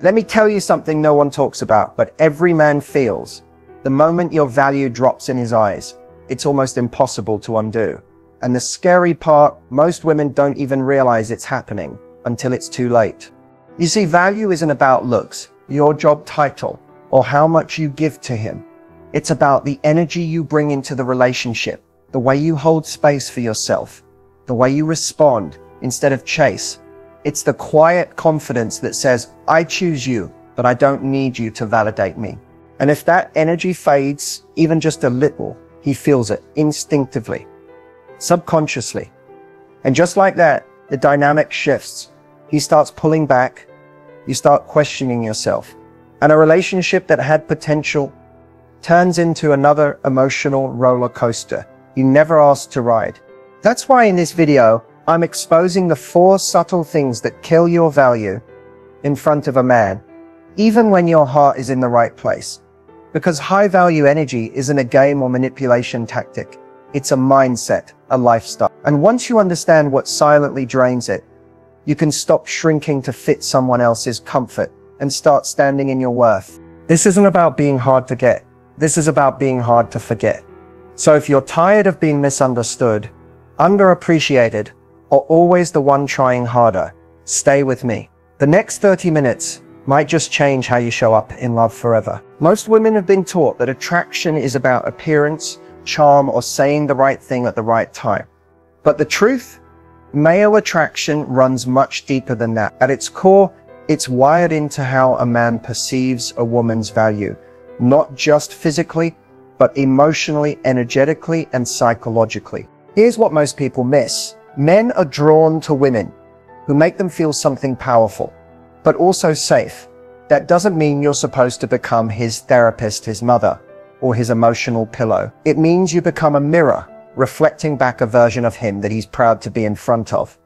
Let me tell you something no one talks about, but every man feels. The moment your value drops in his eyes, it's almost impossible to undo. And the scary part, most women don't even realize it's happening until it's too late. You see, value isn't about looks, your job title, or how much you give to him. It's about the energy you bring into the relationship, the way you hold space for yourself, the way you respond instead of chase. It's the quiet confidence that says, I choose you, but I don't need you to validate me. And if that energy fades, even just a little, he feels it instinctively, subconsciously. And just like that, the dynamic shifts. He starts pulling back. You start questioning yourself. And a relationship that had potential turns into another emotional roller coaster you never asked to ride. That's why in this video, I'm exposing the 4 subtle things that kill your value in front of a man, even when your heart is in the right place. Because high value energy isn't a game or manipulation tactic. It's a mindset, a lifestyle. And once you understand what silently drains it, you can stop shrinking to fit someone else's comfort and start standing in your worth. This isn't about being hard to get. This is about being hard to forget. So if you're tired of being misunderstood, underappreciated, or always the one trying harder, stay with me. The next 30 minutes might just change how you show up in love forever. Most women have been taught that attraction is about appearance, charm, or saying the right thing at the right time. But the truth? Male attraction runs much deeper than that. At its core, it's wired into how a man perceives a woman's value, not just physically, but emotionally, energetically, and psychologically. Here's what most people miss. Men are drawn to women who make them feel something powerful, but also safe. That doesn't mean you're supposed to become his therapist, his mother, or his emotional pillow. It means you become a mirror, reflecting back a version of him that he's proud to be in front of.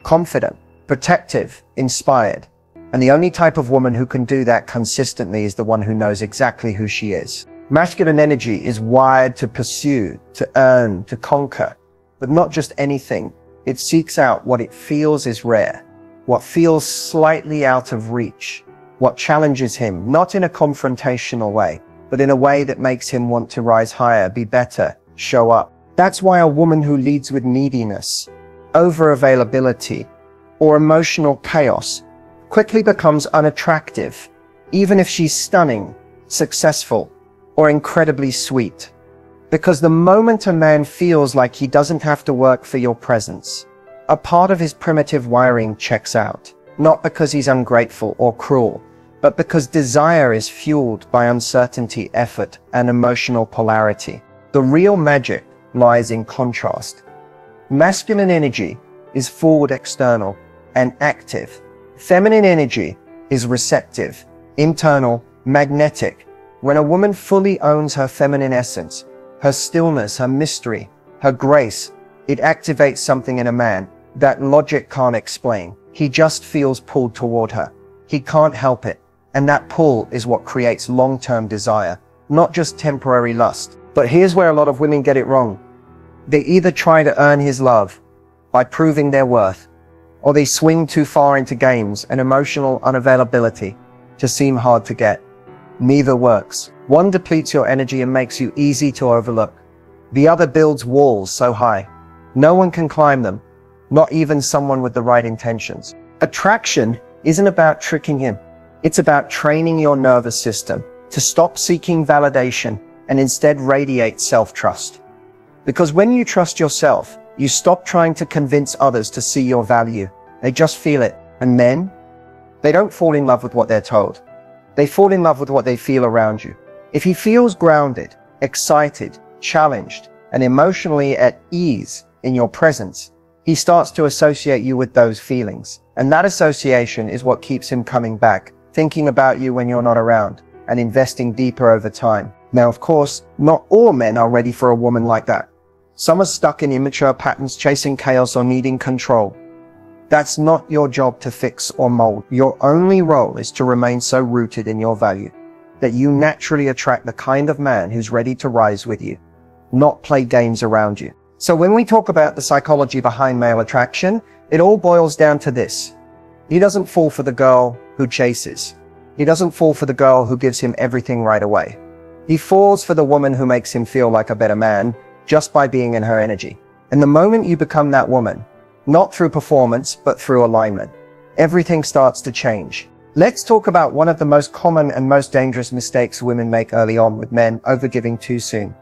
Confident, protective, inspired. And the only type of woman who can do that consistently is the one who knows exactly who she is. Masculine energy is wired to pursue, to earn, to conquer, but not just anything. It seeks out what it feels is rare, what feels slightly out of reach, what challenges him, not in a confrontational way, but in a way that makes him want to rise higher, be better, show up. That's why a woman who leads with neediness, over-availability, or emotional chaos quickly becomes unattractive, even if she's stunning, successful, or incredibly sweet. Because the moment a man feels like he doesn't have to work for your presence, a part of his primitive wiring checks out. Not because he's ungrateful or cruel, but because desire is fueled by uncertainty, effort, and emotional polarity. The real magic lies in contrast. Masculine energy is forward, external, and active. Feminine energy is receptive, internal, magnetic. When a woman fully owns her feminine essence, her stillness, her mystery, her grace, it activates something in a man that logic can't explain. He just feels pulled toward her. He can't help it. And that pull is what creates long-term desire, not just temporary lust. But here's where a lot of women get it wrong. They either try to earn his love by proving their worth, or they swing too far into games and emotional unavailability to seem hard to get. Neither works. One depletes your energy and makes you easy to overlook. The other builds walls so high, no one can climb them, not even someone with the right intentions. Attraction isn't about tricking him. It's about training your nervous system to stop seeking validation and instead radiate self-trust. Because when you trust yourself, you stop trying to convince others to see your value. They just feel it. And men, they don't fall in love with what they're told. They fall in love with what they feel around you. If he feels grounded, excited, challenged, and emotionally at ease in your presence, he starts to associate you with those feelings. And that association is what keeps him coming back, thinking about you when you're not around, and investing deeper over time. Now, of course, not all men are ready for a woman like that. Some are stuck in immature patterns, chasing chaos or needing control. That's not your job to fix or mold. Your only role is to remain so rooted in your value that you naturally attract the kind of man who's ready to rise with you, not play games around you. So when we talk about the psychology behind male attraction, it all boils down to this. He doesn't fall for the girl who chases. He doesn't fall for the girl who gives him everything right away. He falls for the woman who makes him feel like a better man just by being in her energy. And the moment you become that woman, not through performance, but through alignment, everything starts to change. Let's talk about one of the most common and most dangerous mistakes women make early on with men: overgiving too soon.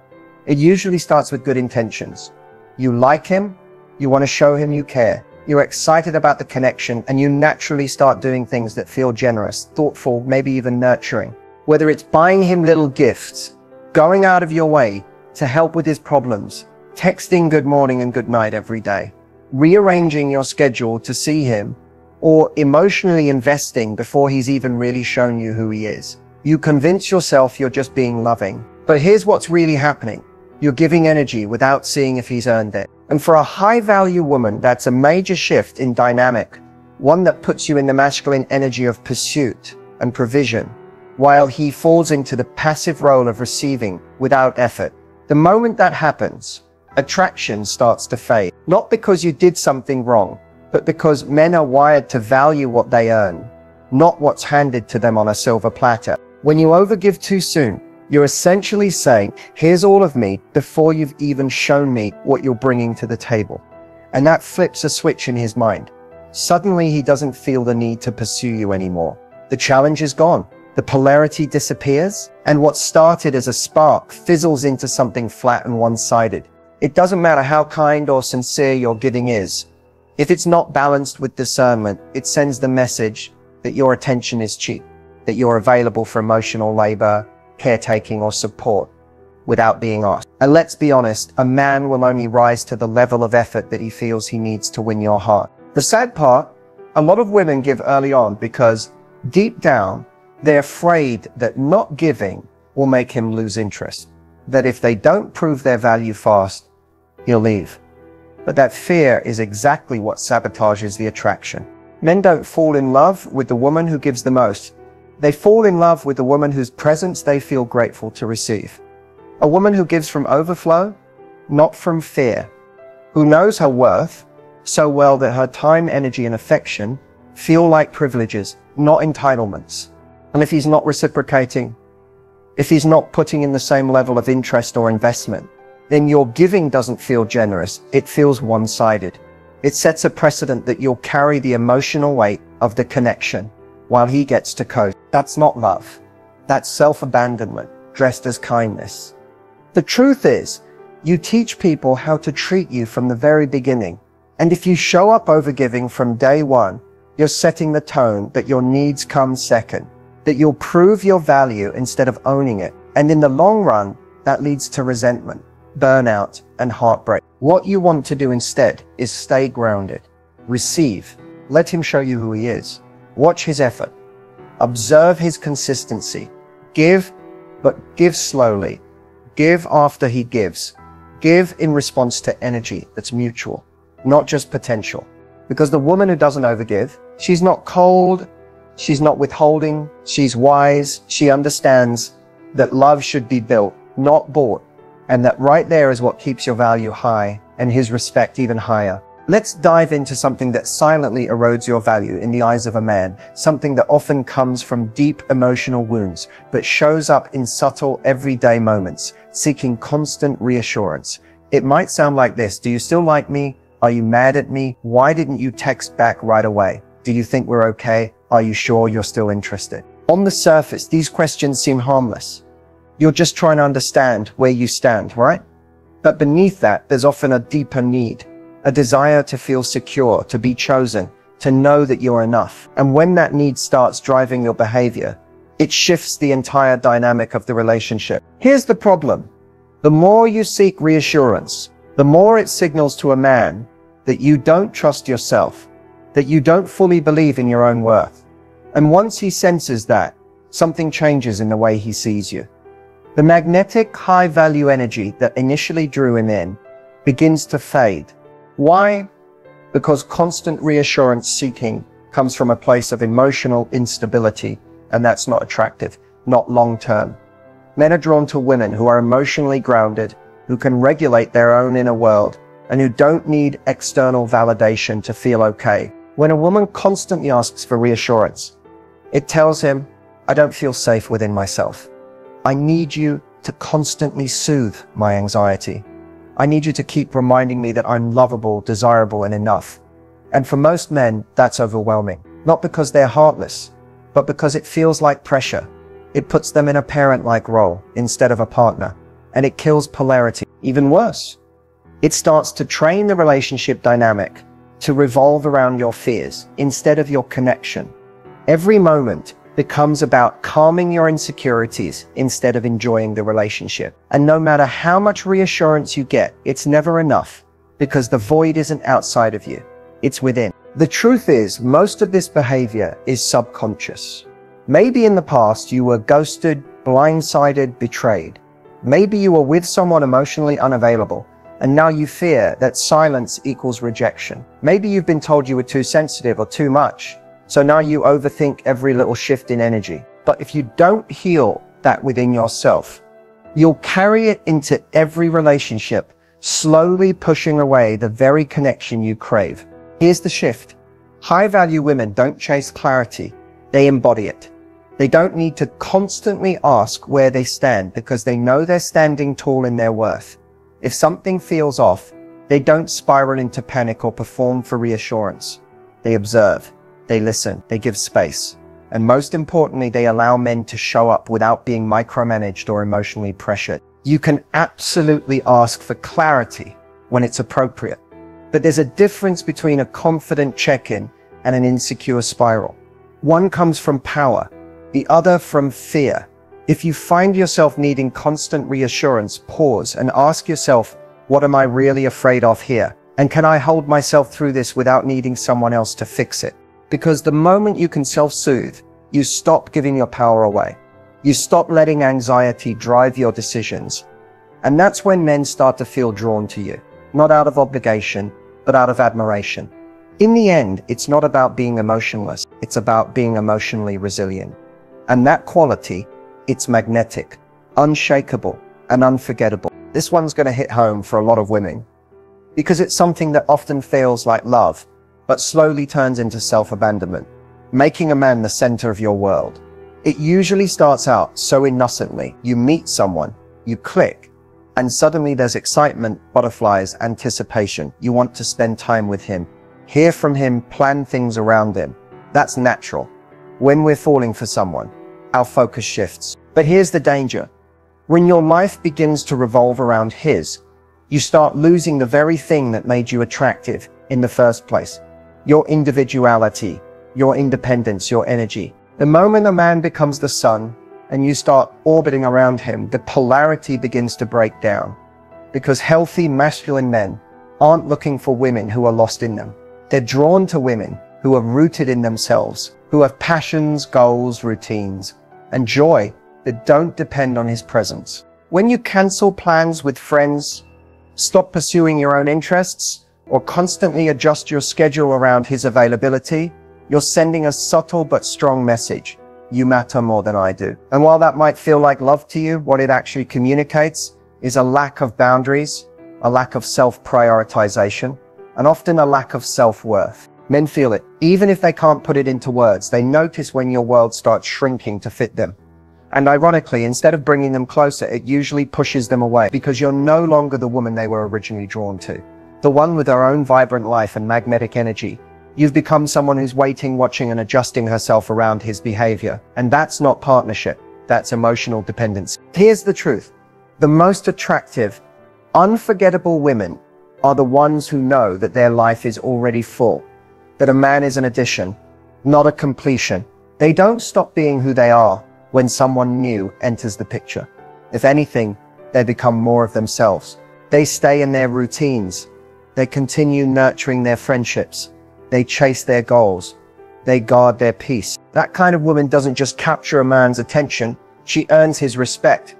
It usually starts with good intentions. You like him, you want to show him you care, you're excited about the connection, and you naturally start doing things that feel generous, thoughtful, maybe even nurturing. Whether it's buying him little gifts, going out of your way to help with his problems, texting good morning and good night every day, rearranging your schedule to see him, or emotionally investing before he's even really shown you who he is. You convince yourself you're just being loving. But here's what's really happening. You're giving energy without seeing if he's earned it. And for a high-value woman, that's a major shift in dynamic, one that puts you in the masculine energy of pursuit and provision, while he falls into the passive role of receiving without effort. The moment that happens, attraction starts to fade. Not because you did something wrong, but because men are wired to value what they earn, not what's handed to them on a silver platter. When you overgive too soon, you're essentially saying, here's all of me, before you've even shown me what you're bringing to the table. And that flips a switch in his mind. Suddenly he doesn't feel the need to pursue you anymore. The challenge is gone. The polarity disappears, and what started as a spark fizzles into something flat and one-sided. It doesn't matter how kind or sincere your giving is. If it's not balanced with discernment, it sends the message that your attention is cheap, that you're available for emotional labor, caretaking, or support without being asked. And let's be honest, a man will only rise to the level of effort that he feels he needs to win your heart. The sad part, a lot of women give early on because deep down, they're afraid that not giving will make him lose interest, that if they don't prove their value fast, he'll leave. But that fear is exactly what sabotages the attraction. Men don't fall in love with the woman who gives the most. They fall in love with the woman whose presence they feel grateful to receive. A woman who gives from overflow, not from fear. Who knows her worth so well that her time, energy, and affection feel like privileges, not entitlements. And if he's not reciprocating, if he's not putting in the same level of interest or investment, then your giving doesn't feel generous, it feels one-sided. It sets a precedent that you'll carry the emotional weight of the connection while he gets to coast. That's not love. That's self-abandonment, dressed as kindness. The truth is, you teach people how to treat you from the very beginning. And if you show up overgiving from day one, you're setting the tone that your needs come second, that you'll prove your value instead of owning it. And in the long run, that leads to resentment, burnout, and heartbreak. What you want to do instead is stay grounded. Receive. Let him show you who he is. Watch his effort. Observe his consistency. Give, but give slowly. Give after he gives. Give in response to energy that's mutual, not just potential. Because the woman who doesn't overgive, she's not cold, she's not withholding, she's wise, she understands that love should be built, not bought. And that right there is what keeps your value high and his respect even higher. Let's dive into something that silently erodes your value in the eyes of a man, something that often comes from deep emotional wounds, but shows up in subtle everyday moments, seeking constant reassurance. It might sound like this: do you still like me? Are you mad at me? Why didn't you text back right away? Do you think we're okay? Are you sure you're still interested? On the surface, these questions seem harmless. You're just trying to understand where you stand, right? But beneath that, there's often a deeper need, a desire to feel secure, to be chosen, to know that you're enough. And when that need starts driving your behavior, it shifts the entire dynamic of the relationship. Here's the problem. The more you seek reassurance, the more it signals to a man that you don't trust yourself, that you don't fully believe in your own worth. And once he senses that, something changes in the way he sees you. The magnetic, high-value energy that initially drew him in begins to fade. Why? Because constant reassurance seeking comes from a place of emotional instability, and that's not attractive, not long-term. Men are drawn to women who are emotionally grounded, who can regulate their own inner world, and who don't need external validation to feel okay. When a woman constantly asks for reassurance, it tells him, I don't feel safe within myself. I need you to constantly soothe my anxiety. I need you to keep reminding me that I'm lovable, desirable, and enough. And for most men, that's overwhelming. Not because they're heartless, but because it feels like pressure. It puts them in a parent-like role instead of a partner, and it kills polarity. Even worse, it starts to train the relationship dynamic to revolve around your fears instead of your connection. Every moment becomes about calming your insecurities instead of enjoying the relationship. And no matter how much reassurance you get, it's never enough, because the void isn't outside of you, it's within. The truth is, most of this behavior is subconscious. Maybe in the past you were ghosted, blindsided, betrayed. Maybe you were with someone emotionally unavailable, and now you fear that silence equals rejection. Maybe you've been told you were too sensitive or too much, so now you overthink every little shift in energy. But if you don't heal that within yourself, you'll carry it into every relationship, slowly pushing away the very connection you crave. Here's the shift. High-value women don't chase clarity, they embody it. They don't need to constantly ask where they stand because they know they're standing tall in their worth. If something feels off, they don't spiral into panic or perform for reassurance. They observe, they listen, they give space. And most importantly, they allow men to show up without being micromanaged or emotionally pressured. You can absolutely ask for clarity when it's appropriate. But there's a difference between a confident check-in and an insecure spiral. One comes from power, the other from fear. If you find yourself needing constant reassurance, pause and ask yourself, what am I really afraid of here? And can I hold myself through this without needing someone else to fix it? Because the moment you can self-soothe, you stop giving your power away. You stop letting anxiety drive your decisions. And that's when men start to feel drawn to you, not out of obligation, but out of admiration. In the end, it's not about being emotionless, it's about being emotionally resilient. And that quality, it's magnetic, unshakable, and unforgettable. This one's going to hit home for a lot of women, because it's something that often feels like love, but slowly turns into self-abandonment, making a man the center of your world. It usually starts out so innocently. You meet someone, you click, and suddenly there's excitement, butterflies, anticipation. You want to spend time with him, hear from him, plan things around him. That's natural. When we're falling for someone, our focus shifts. But here's the danger. When your life begins to revolve around his, you start losing the very thing that made you attractive in the first place. Your individuality, your independence, your energy. The moment a man becomes the sun and you start orbiting around him, the polarity begins to break down. Because healthy masculine men aren't looking for women who are lost in them. They're drawn to women who are rooted in themselves, who have passions, goals, routines, and joy that don't depend on his presence. When you cancel plans with friends, stop pursuing your own interests, or constantly adjust your schedule around his availability, you're sending a subtle but strong message. You matter more than I do. And while that might feel like love to you, what it actually communicates is a lack of boundaries, a lack of self-prioritization, and often a lack of self-worth. Men feel it. Even if they can't put it into words, they notice when your world starts shrinking to fit them. And ironically, instead of bringing them closer, it usually pushes them away, because you're no longer the woman they were originally drawn to. The one with her own vibrant life and magnetic energy. You've become someone who's waiting, watching, and adjusting herself around his behavior. And that's not partnership. That's emotional dependence. Here's the truth. The most attractive, unforgettable women are the ones who know that their life is already full. That a man is an addition, not a completion. They don't stop being who they are when someone new enters the picture. If anything, they become more of themselves. They stay in their routines. They continue nurturing their friendships. They chase their goals. They guard their peace. That kind of woman doesn't just capture a man's attention, she earns his respect.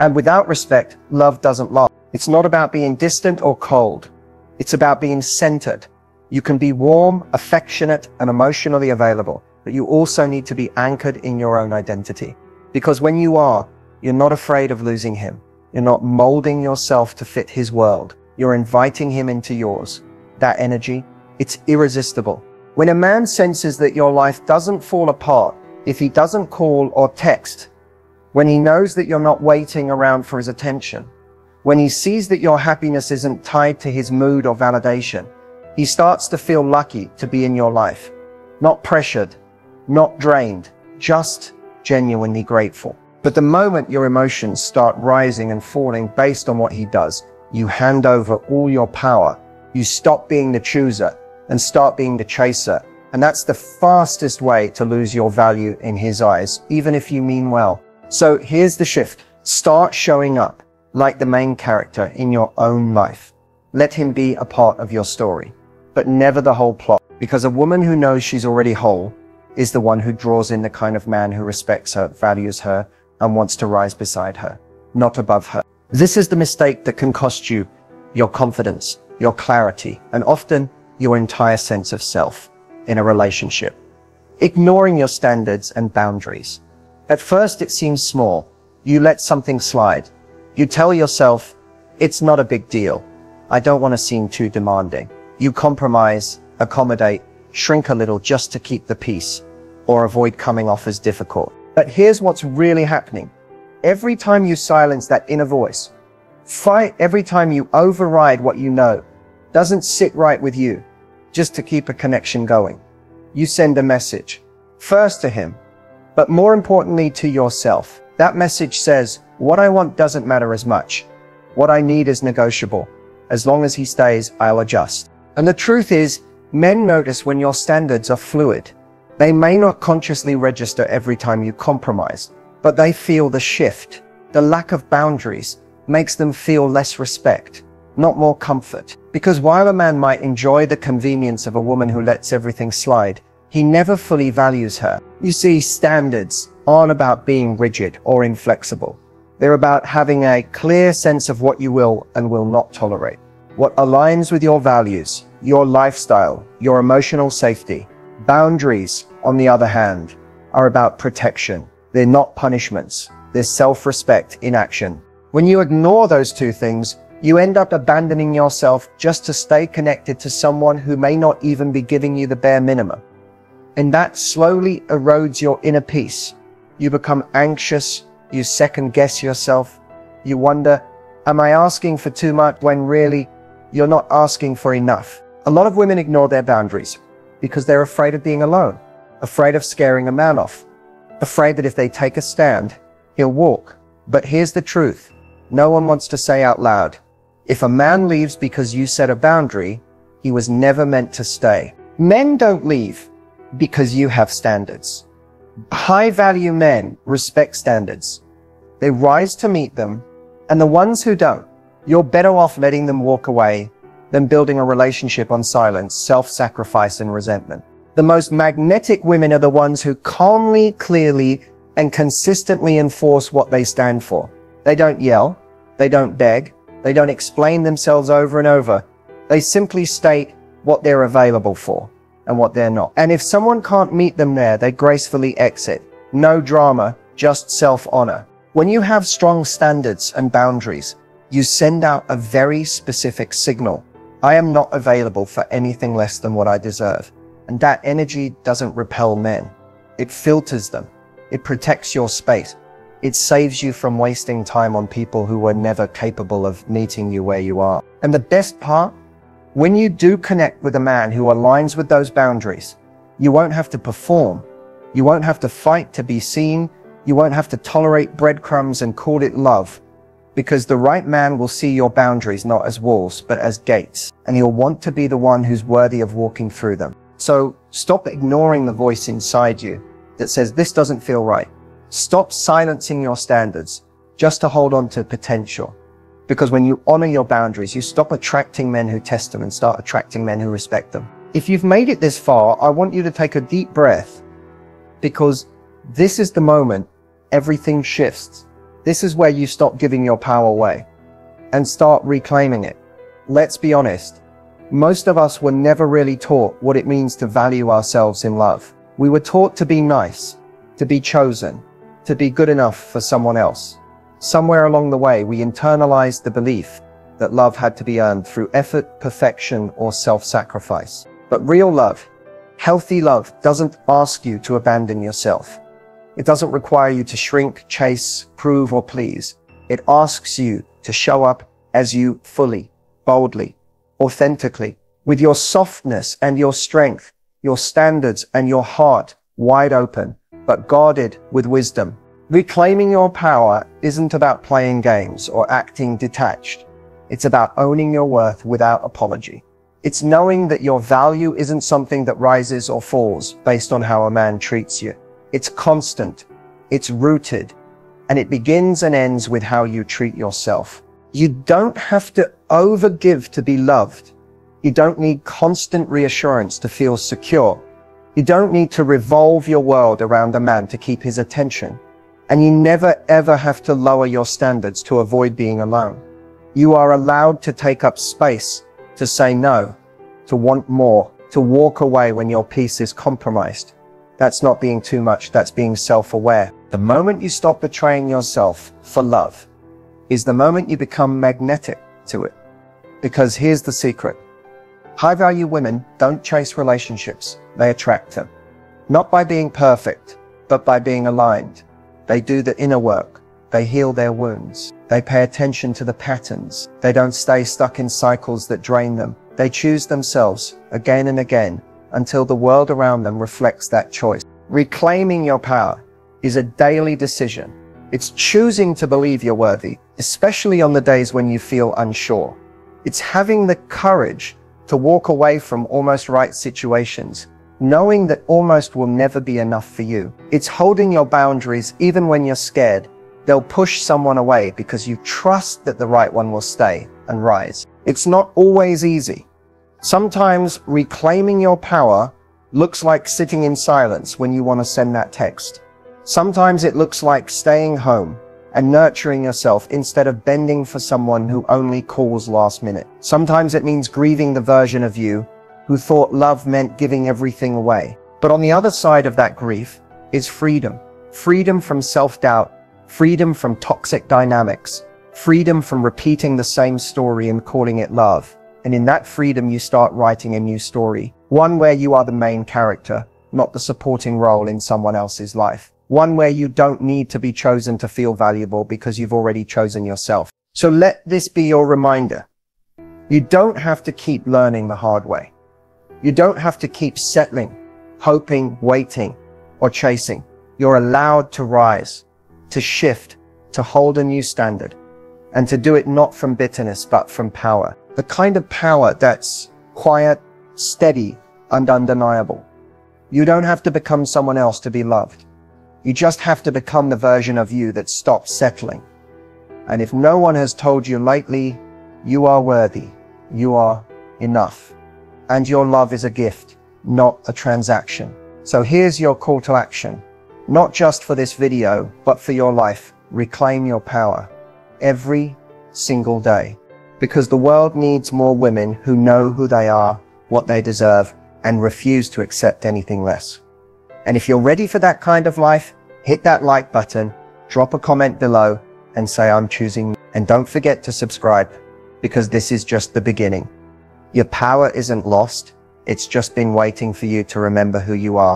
And without respect, love doesn't last. It's not about being distant or cold. It's about being centered. You can be warm, affectionate, and emotionally available, but you also need to be anchored in your own identity. Because when you are, you're not afraid of losing him. You're not molding yourself to fit his world. You're inviting him into yours. That energy, it's irresistible. When a man senses that your life doesn't fall apart if he doesn't call or text, when he knows that you're not waiting around for his attention, when he sees that your happiness isn't tied to his mood or validation, he starts to feel lucky to be in your life. Not pressured, not drained, just genuinely grateful. But the moment your emotions start rising and falling based on what he does, you hand over all your power. You stop being the chooser and start being the chaser. And that's the fastest way to lose your value in his eyes, even if you mean well. So here's the shift. Start showing up like the main character in your own life. Let him be a part of your story, but never the whole plot. Because a woman who knows she's already whole is the one who draws in the kind of man who respects her, values her, and wants to rise beside her, not above her. This is the mistake that can cost you your confidence, your clarity, and often your entire sense of self in a relationship. Ignoring your standards and boundaries. At first it seems small. You let something slide. You tell yourself, it's not a big deal. I don't want to seem too demanding. You compromise, accommodate, shrink a little just to keep the peace, or avoid coming off as difficult. But here's what's really happening. Every time you silence that inner voice, fight every time you override what you know doesn't sit right with you, just to keep a connection going, you send a message, first to him, but more importantly to yourself. That message says, what I want doesn't matter as much. What I need is negotiable. As long as he stays, I'll adjust. And the truth is, men notice when your standards are fluid. They may not consciously register every time you compromise, but they feel the shift. The lack of boundaries makes them feel less respect, not more comfort. Because while a man might enjoy the convenience of a woman who lets everything slide, he never fully values her. You see, standards aren't about being rigid or inflexible. They're about having a clear sense of what you will and will not tolerate. What aligns with your values, your lifestyle, your emotional safety. Boundaries, on the other hand, are about protection. They're not punishments. They're self-respect in action. When you ignore those two things, you end up abandoning yourself just to stay connected to someone who may not even be giving you the bare minimum. And that slowly erodes your inner peace. You become anxious, you second-guess yourself. You wonder, am I asking for too much when really you're not asking for enough? A lot of women ignore their boundaries because they're afraid of being alone, afraid of scaring a man off, afraid that if they take a stand, he'll walk. But here's the truth. No one wants to say out loud, if a man leaves because you set a boundary, he was never meant to stay. Men don't leave because you have standards. High-value men respect standards. They rise to meet them, and the ones who don't, you're better off letting them walk away than building a relationship on silence, self-sacrifice, and resentment. The most magnetic women are the ones who calmly, clearly, and consistently enforce what they stand for. They don't yell, they don't beg, they don't explain themselves over and over. They simply state what they're available for and what they're not. And if someone can't meet them there, they gracefully exit. No drama, just self-honor. When you have strong standards and boundaries, you send out a very specific signal. I am not available for anything less than what I deserve. And that energy doesn't repel men. It filters them. It protects your space. It saves you from wasting time on people who were never capable of meeting you where you are. And the best part, when you do connect with a man who aligns with those boundaries, you won't have to perform. You won't have to fight to be seen. You won't have to tolerate breadcrumbs and call it love. Because the right man will see your boundaries not as walls, but as gates. And he'll want to be the one who's worthy of walking through them. So stop ignoring the voice inside you that says this doesn't feel right. Stop silencing your standards just to hold on to potential. Because when you honor your boundaries, you stop attracting men who test them and start attracting men who respect them. If you've made it this far, I want you to take a deep breath, because this is the moment everything shifts. This is where you stop giving your power away and start reclaiming it. Let's be honest. Most of us were never really taught what it means to value ourselves in love. We were taught to be nice, to be chosen, to be good enough for someone else. Somewhere along the way, we internalized the belief that love had to be earned through effort, perfection, or self-sacrifice. But real love, healthy love, doesn't ask you to abandon yourself. It doesn't require you to shrink, chase, prove, or please. It asks you to show up as you fully, boldly, authentically, with your softness and your strength, your standards and your heart wide open, but guarded with wisdom. Reclaiming your power isn't about playing games or acting detached. It's about owning your worth without apology. It's knowing that your value isn't something that rises or falls based on how a man treats you. It's constant, it's rooted, and it begins and ends with how you treat yourself. You don't have to overgive to be loved. You don't need constant reassurance to feel secure. You don't need to revolve your world around a man to keep his attention. And you never ever have to lower your standards to avoid being alone. You are allowed to take up space, to say no, to want more, to walk away when your peace is compromised. That's not being too much, that's being self-aware. The moment you stop betraying yourself for love is the moment you become magnetic to it. Because here's the secret. High-value women don't chase relationships, they attract them. Not by being perfect, but by being aligned. They do the inner work. They heal their wounds. They pay attention to the patterns. They don't stay stuck in cycles that drain them. They choose themselves again and again until the world around them reflects that choice. Reclaiming your power is a daily decision. It's choosing to believe you're worthy, especially on the days when you feel unsure. It's having the courage to walk away from almost right situations, knowing that almost will never be enough for you. It's holding your boundaries even when you're scared. They'll push someone away because you trust that the right one will stay and rise. It's not always easy. Sometimes reclaiming your power looks like sitting in silence when you want to send that text. Sometimes it looks like staying home and nurturing yourself instead of bending for someone who only calls last minute. Sometimes it means grieving the version of you who thought love meant giving everything away. But on the other side of that grief is freedom. Freedom from self-doubt, freedom from toxic dynamics, freedom from repeating the same story and calling it love. And in that freedom, you start writing a new story. One where you are the main character, not the supporting role in someone else's life. One where you don't need to be chosen to feel valuable because you've already chosen yourself. So let this be your reminder. You don't have to keep learning the hard way. You don't have to keep settling, hoping, waiting, or chasing. You're allowed to rise, to shift, to hold a new standard, and to do it not from bitterness, but from power. The kind of power that's quiet, steady, and undeniable. You don't have to become someone else to be loved. You just have to become the version of you that stops settling. And if no one has told you lately, you are worthy, you are enough. And your love is a gift, not a transaction. So here's your call to action. Not just for this video, but for your life. Reclaim your power every single day. Because the world needs more women who know who they are, what they deserve, and refuse to accept anything less. And if you're ready for that kind of life, hit that like button, drop a comment below, and say I'm choosing. And don't forget to subscribe, because this is just the beginning. Your power isn't lost, it's just been waiting for you to remember who you are.